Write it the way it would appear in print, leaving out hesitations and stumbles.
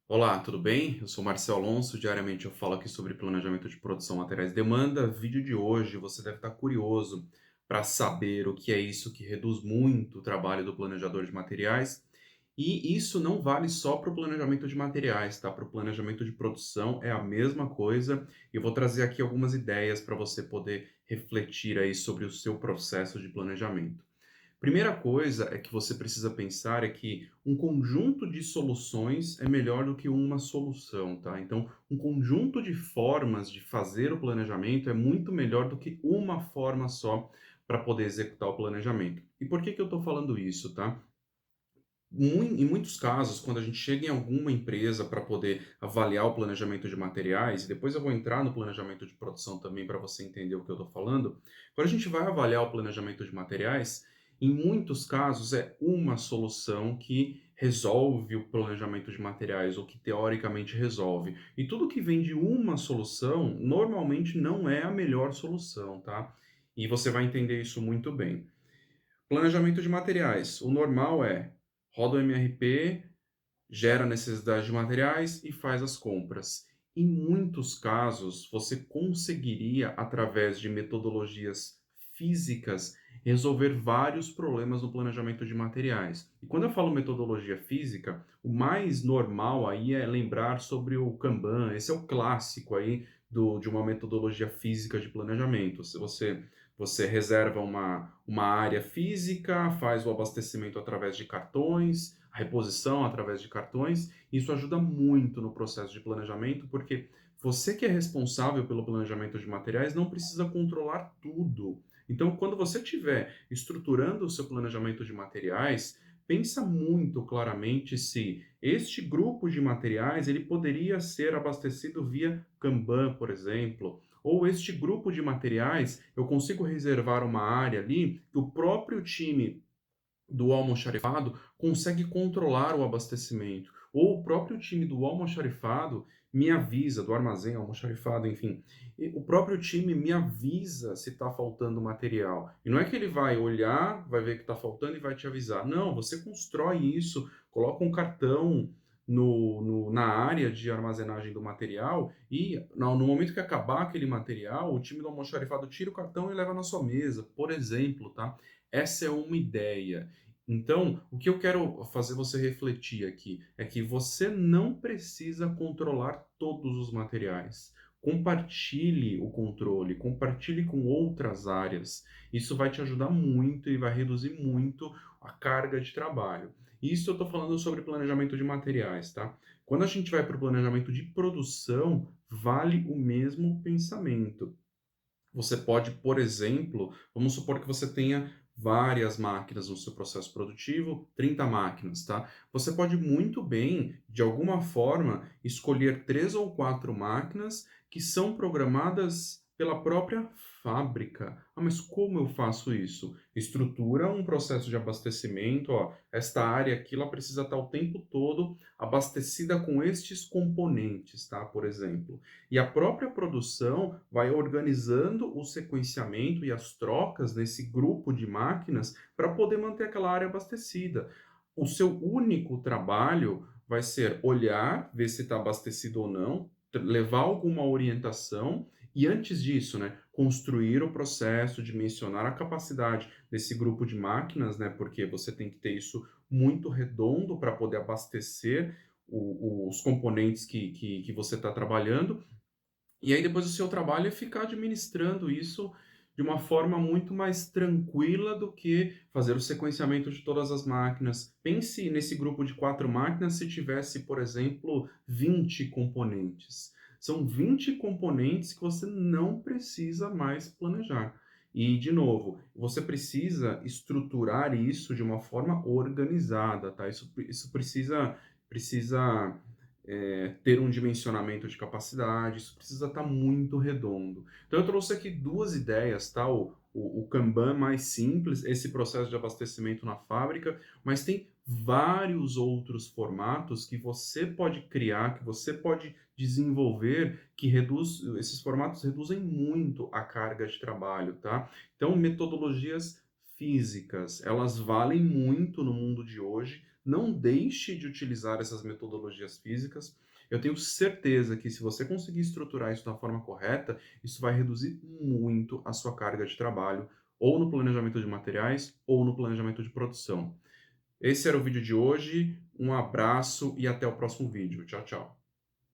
Olá, tudo bem? Eu sou Marcelo Alonso. Diariamente eu falo aqui sobre planejamento de produção, materiais e demanda. Vídeo de hoje, você deve estar curioso para saber o que é isso que reduz muito o trabalho do planejador de materiais. E isso não vale só para o planejamento de materiais, tá? Para o planejamento de produção é a mesma coisa. Eu vou trazer aqui algumas ideias para você poder refletir aí sobre o seu processo de planejamento. Primeira coisa é que você precisa pensar é que um conjunto de soluções é melhor do que uma solução, tá? Então, um conjunto de formas de fazer o planejamento é muito melhor do que uma forma só para poder executar o planejamento. E por que que eu estou falando isso, tá? Em muitos casos, quando a gente chega em alguma empresa para poder avaliar o planejamento de materiais, e depois eu vou entrar no planejamento de produção também para você entender o que eu estou falando. Quando a gente vai avaliar o planejamento de materiais, em muitos casos é uma solução que resolve o planejamento de materiais, ou que teoricamente resolve. E tudo que vem de uma solução, normalmente não é a melhor solução, tá? E você vai entender isso muito bem. Planejamento de materiais. O normal é roda o MRP, gera necessidade de materiais e faz as compras. Em muitos casos, você conseguiria, através de metodologias físicas, resolver vários problemas no planejamento de materiais. E quando eu falo metodologia física, o mais normal aí é lembrar sobre o Kanban. Esse é o clássico aí de uma metodologia física de planejamento. Se você reserva uma área física, faz o abastecimento através de cartões, a reposição através de cartões. Isso ajuda muito no processo de planejamento, porque você que é responsável pelo planejamento de materiais não precisa controlar tudo. Então, quando você estiver estruturando o seu planejamento de materiais, pensa muito claramente se este grupo de materiais ele poderia ser abastecido via Kanban, por exemplo, ou este grupo de materiais eu consigo reservar uma área ali que o próprio time do almoxarifado consegue controlar o abastecimento. Ou o próprio time do almoxarifado me avisa, do armazém almoxarifado, enfim. O próprio time me avisa se está faltando material. E não é que ele vai olhar, vai ver que está faltando e vai te avisar. Não, você constrói isso, coloca um cartão na área de armazenagem do material e no momento que acabar aquele material, o time do almoxarifado tira o cartão e leva na sua mesa, por exemplo, tá? Essa é uma ideia. Então, o que eu quero fazer você refletir aqui é que você não precisa controlar todos os materiais. Compartilhe o controle, compartilhe com outras áreas. Isso vai te ajudar muito e vai reduzir muito a carga de trabalho. Isso eu estou falando sobre planejamento de materiais, tá? Quando a gente vai para o planejamento de produção, vale o mesmo pensamento. Você pode, por exemplo, vamos supor que você tenha várias máquinas no seu processo produtivo, 30 máquinas, tá? Você pode muito bem, de alguma forma, escolher 3 ou 4 máquinas que são programadas pela própria fábrica. Ah, mas como eu faço isso? Estrutura um processo de abastecimento, ó, esta área aqui ela precisa estar o tempo todo abastecida com estes componentes, tá? Por exemplo. E a própria produção vai organizando o sequenciamento e as trocas nesse grupo de máquinas para poder manter aquela área abastecida. O seu único trabalho vai ser olhar, ver se está abastecido ou não, levar alguma orientação e, antes disso, né, construir o processo, dimensionar a capacidade desse grupo de máquinas, né, porque você tem que ter isso muito redondo para poder abastecer os componentes que você está trabalhando e aí depois o seu trabalho é ficar administrando isso de uma forma muito mais tranquila do que fazer o sequenciamento de todas as máquinas. Pense nesse grupo de 4 máquinas se tivesse, por exemplo, 20 componentes. São 20 componentes que você não precisa mais planejar. E, de novo, você precisa estruturar isso de uma forma organizada, tá? Isso precisa ter um dimensionamento de capacidade, isso precisa estar muito redondo. Então eu trouxe aqui duas ideias, tá? O Kanban mais simples, esse processo de abastecimento na fábrica, mas tem vários outros formatos que você pode criar, que você pode desenvolver, esses formatos reduzem muito a carga de trabalho, tá? Então, metodologias físicas, elas valem muito no mundo de hoje, Não deixe de utilizar essas metodologias físicas. Eu tenho certeza que se você conseguir estruturar isso da forma correta, isso vai reduzir muito a sua carga de trabalho, ou no planejamento de materiais, ou no planejamento de produção. Esse era o vídeo de hoje. Um abraço e até o próximo vídeo. Tchau, tchau.